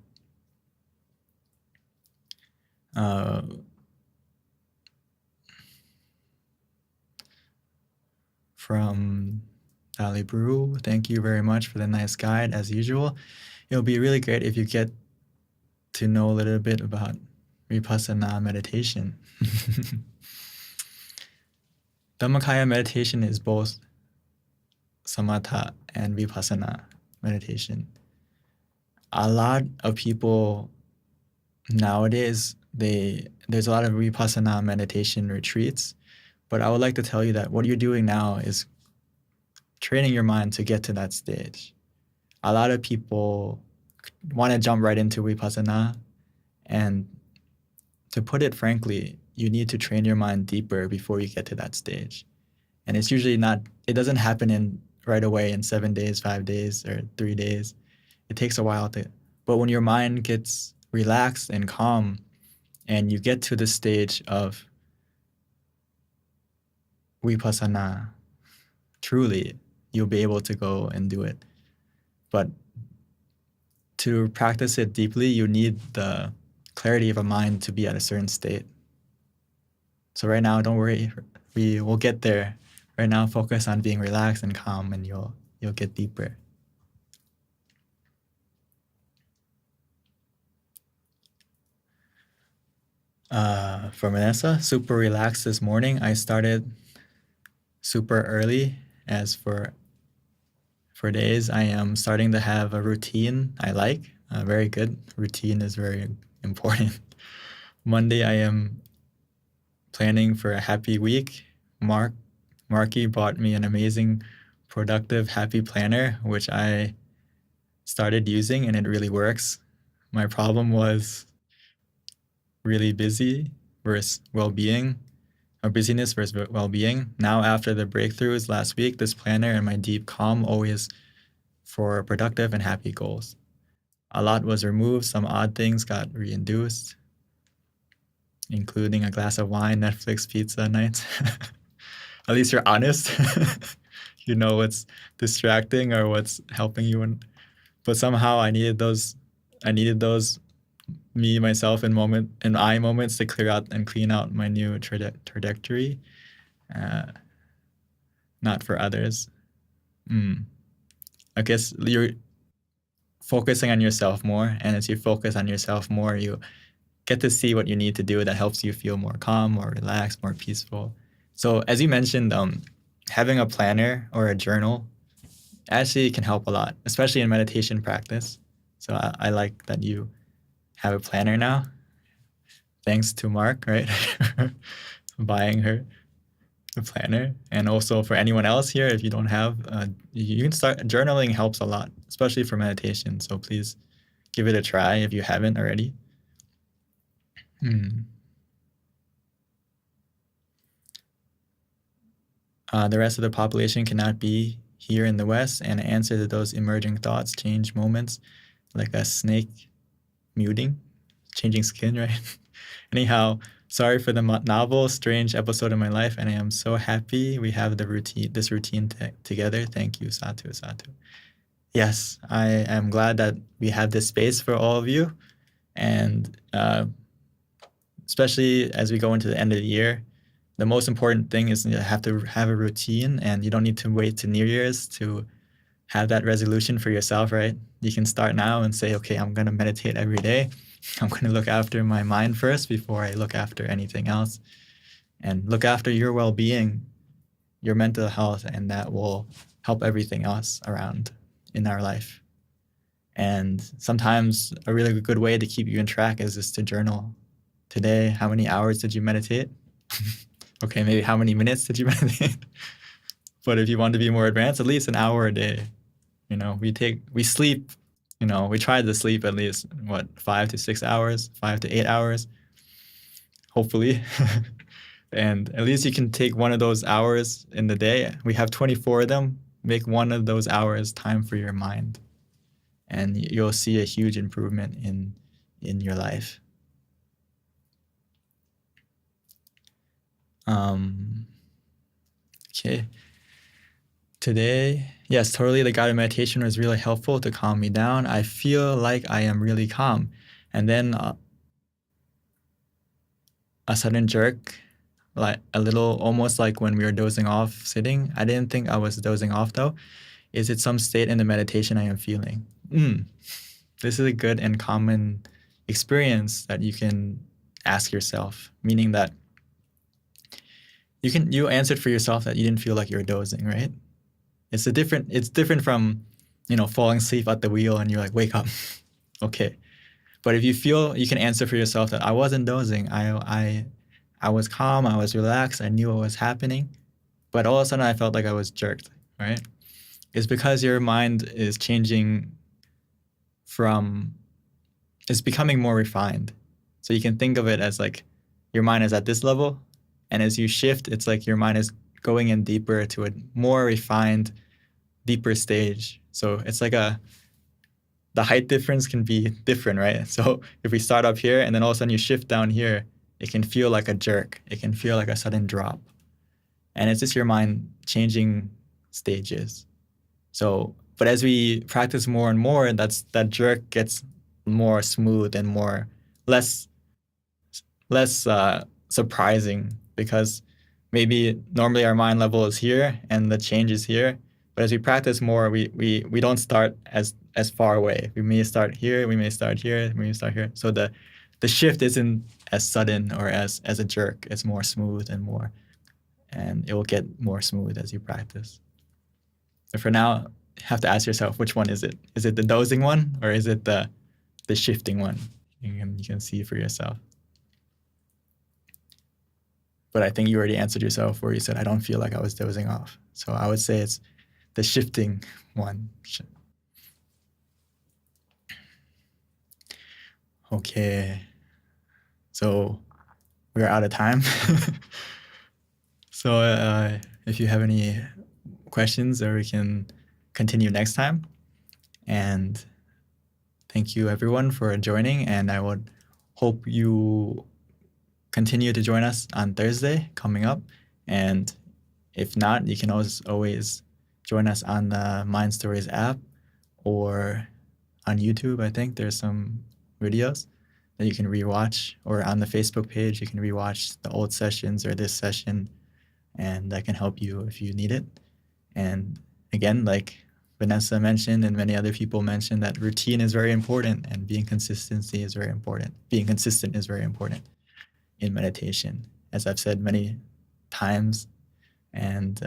From Dali Brew, thank you very much for the nice guide as usual. It'll be really great if you get to know a little bit about Vipassana meditation. Dhammakaya meditation is both samatha and Vipassana meditation. A lot of people nowadays, there's a lot of Vipassana meditation retreats, but I would like to tell you that what you're doing now is training your mind to get to that stage. A lot of people want to jump right into Vipassana, and to put it frankly, you need to train your mind deeper before you get to that stage. And it's usually not, it doesn't happen right away in 7 days, 5 days, or 3 days. It takes a while but when your mind gets relaxed and calm, and you get to the stage of Vipassana, truly, you'll be able to go and do it. But to practice it deeply, you need the clarity of a mind to be at a certain state. So right now, don't worry, we will get there. Right now, focus on being relaxed and calm, and you'll get deeper. For Vanessa, super relaxed this morning. I started super early. As for days, I am starting to have a routine I like. Very good. Routine is very important. Monday, I am planning for a happy week. Marky bought me an amazing, productive, happy planner, which I started using, and it really works. My problem was really busy versus well-being, or busyness versus well-being. Now, after the breakthroughs last week, this planner and my deep calm always for productive and happy goals. A lot was removed, some odd things got reintroduced, including a glass of wine, Netflix, pizza nights. At least you're honest. You know what's distracting or what's helping you. But somehow I needed those me, myself, in I moments to clear out and clean out my new trajectory. Not for others. I guess you're focusing on yourself more, and as you focus on yourself more, you get to see what you need to do that helps you feel more calm, more relaxed, more peaceful. So as you mentioned, having a planner or a journal actually can help a lot, especially in meditation practice. So I like that you have a planner now. Thanks to Mark, right? Buying her a planner. And also for anyone else here, if you don't have, you can start, journaling helps a lot, especially for meditation. So please give it a try if you haven't already. The rest of the population cannot be here in the West, and answer to those emerging thoughts, change moments, like a snake muting, changing skin, right? Anyhow, Sorry for the novel, strange episode of my life, and I am so happy we have this routine together. Thank you, Satu, Satu. Yes, I am glad that we have this space for all of you, and especially as we go into the end of the year, the most important thing is to have a routine, and you don't need to wait to New Year's to have that resolution for yourself, right? You can start now and say, okay, I'm going to meditate every day. I'm going to look after my mind first before I look after anything else, and look after your well-being, your mental health, and that will help everything else around in our life. And sometimes a really good way to keep you in track is just to journal. Today, how many hours did you meditate? Okay, maybe how many minutes did you meditate? But if you want to be more advanced, at least an hour a day. You know, we sleep, you know, we try to sleep at least, 5 to 6 hours, 5 to 8 hours, hopefully. And at least you can take one of those hours in the day. We have 24 of them. Make one of those hours time for your mind, and you'll see a huge improvement in your life. Okay. Today, yes, totally, the guided meditation was really helpful to calm me down. I feel like I am really calm. And then a sudden jerk, like a little, almost like when we were dozing off sitting. I didn't think I was dozing off though. Is it some state in the meditation I am feeling? This is a good and common experience that you can ask yourself, meaning that you answered for yourself that you didn't feel like you were dozing, right? It's different from, falling asleep at the wheel and you're like, wake up. Okay. But if you feel, you can answer for yourself that I wasn't dozing. I was calm, I was relaxed, I knew what was happening, but all of a sudden I felt like I was jerked, right? It's because your mind is changing it's becoming more refined. So you can think of it as like your mind is at this level, and as you shift, it's like your mind is going in deeper to a more refined, deeper stage. So it's like the height difference can be different, right? So if we start up here and then all of a sudden you shift down here, it can feel like a jerk. It can feel like a sudden drop. And it's just your mind changing stages. So, but as we practice more and more, that jerk gets more smooth and less surprising, because maybe normally our mind level is here and the change is here. But as we practice more, we don't start as far away. We may start here, we may start here, we may start here. So the shift isn't as sudden or as a jerk. It's more smooth and it will get more smooth as you practice. So for now, you have to ask yourself, which one is it? Is it the dozing one, or is it the shifting one? You can see for yourself. But I think you already answered yourself where you said, I don't feel like I was dozing off. So I would say it's the shifting one. Okay. So we're out of time. So if you have any questions, or we can continue next time. And thank you everyone for joining, and I would hope you continue to join us on Thursday coming up. And if not, you can always join us on the Mind Stories app or on YouTube. I think there's some videos that you can rewatch, or on the Facebook page, you can rewatch the old sessions or this session, and that can help you if you need it. And again, like Vanessa mentioned and many other people mentioned, that routine is very important, and being consistent is very important in meditation, as I've said many times. And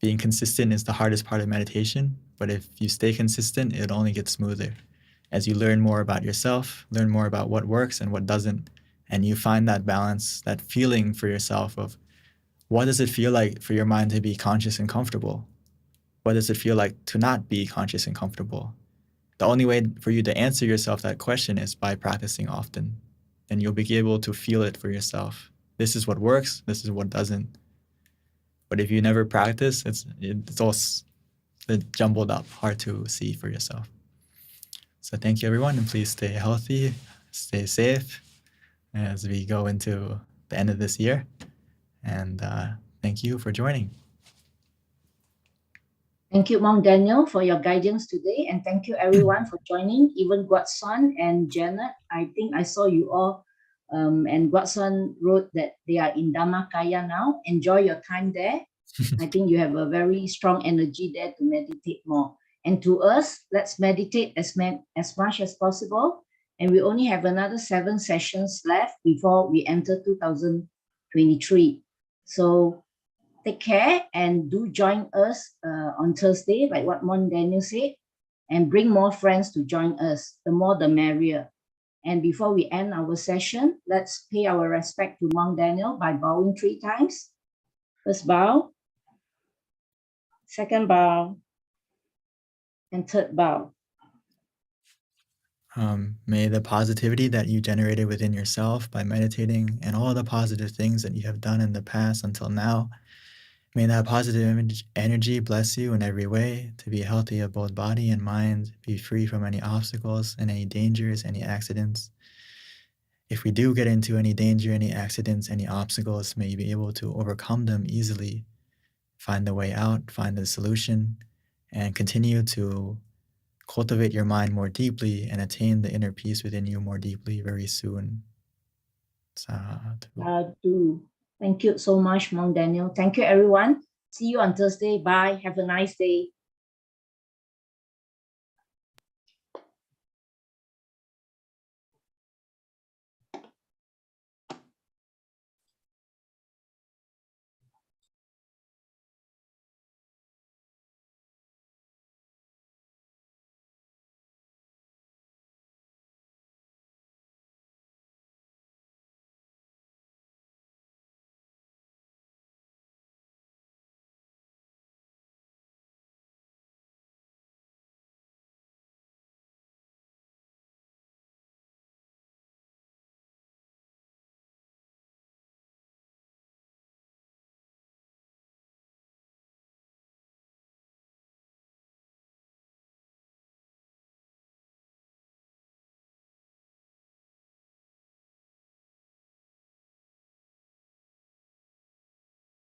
being consistent is the hardest part of meditation, but if you stay consistent, it only gets smoother as you learn more about yourself, learn more about what works and what doesn't, and you find that balance, that feeling for yourself of what does it feel like for your mind to be conscious and comfortable? What does it feel like to not be conscious and comfortable? The only way for you to answer yourself that question is by practicing often, and you'll be able to feel it for yourself. This is what works, this is what doesn't. But if you never practice, it's all jumbled up, hard to see for yourself. So thank you everyone, and please stay healthy, stay safe, as we go into the end of this year. And thank you for joining. Thank you, Monk Daniel, for your guidance today. And thank you, everyone, for joining, even Guatson and Janet. I think I saw you all. And Guatson wrote that they are in Dhammakaya now. Enjoy your time there. I think you have a very strong energy there to meditate more. And to us, let's meditate as much as possible. And we only have another 7 sessions left before we enter 2023. So take care and do join us on Thursday, like what Mon Daniel said, and bring more friends to join us. The more, the merrier. And before we end our session, let's pay our respect to Monk Daniel by bowing 3 times. First bow, second bow, and third bow. May the positivity that you generated within yourself by meditating and all the positive things that you have done in the past until now, may that positive energy bless you in every way to be healthy of both body and mind, be free from any obstacles and any dangers, any accidents. If we do get into any danger, any accidents, any obstacles, may you be able to overcome them easily, find the way out, find the solution, and continue to cultivate your mind more deeply and attain the inner peace within you more deeply very soon. Sadhu. Thank you so much, Monk Daniel. Thank you, everyone. See you on Thursday. Bye. Have a nice day.